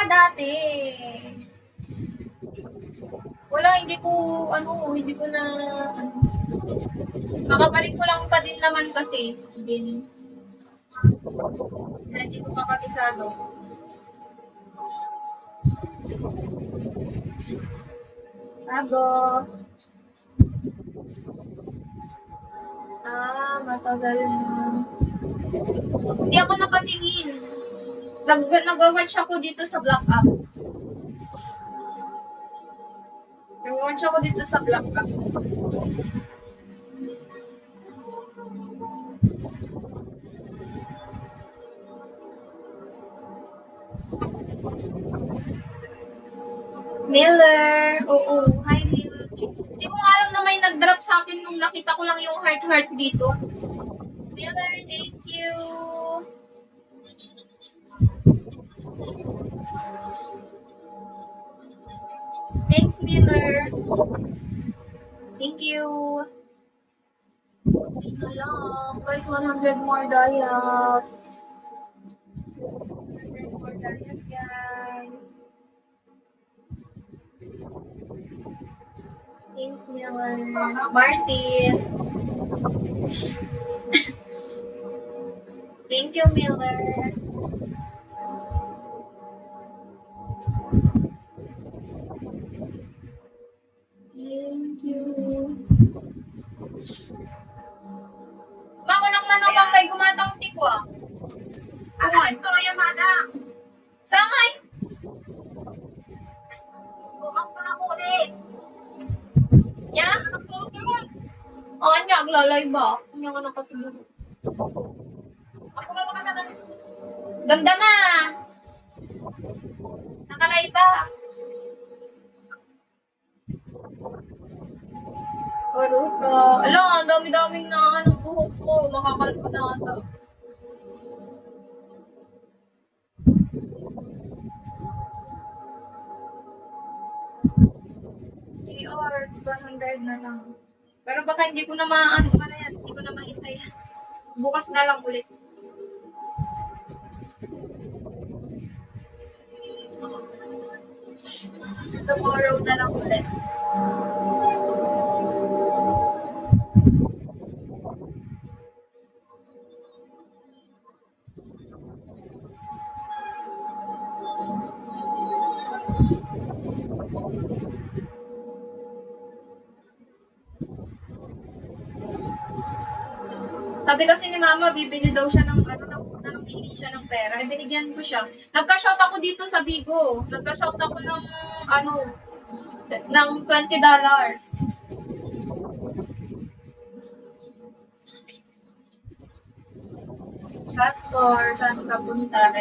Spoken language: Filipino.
Dati. Wala, hindi ko na, kakabalik ko lang pa din naman kasi. Hindi ko pa kabisado. Abo. Matagal na. Hindi ako nakatingin. Nag-watch ako dito sa Black App. Nag-watch ako dito sa Black App. Miller. Oo. Hi, Miller. Hindi ko nga alam na may nag-drop sa akin nung nakita ko lang yung heart dito. Miller, thank you. Thanks, Miller. Thank you. Okay na lang. Guys, 100 more dials. 100 more dials, guys. Thanks, Miller. Martin. Thank you, Miller. Thank you. Bako lang manawang kay gumatang tikwa. Awan. Ito, Yamada. Sangay. Bukang pa ako ulit. Ya? Anya, aglalay ba? Anya ka nakatulog. Ako na mga naman. Damdama. Nakalay ba? Aro ka. Ala, ang dami-daming na buhok ko. Makakalpo na ata. Or 100 na lang. Pero baka hindi ko na yan. Hindi ko na mahintay. Bukas na lang ulit. Tomorrow na lang ulit. Sabi kasi ni Mama, bibili daw siya ng namili siya ng pera. Binigyan ko siya. Nagka-shout ako dito sa Bigo. Nagka-shout ako ng ng $20. Pastor, saan ka punta?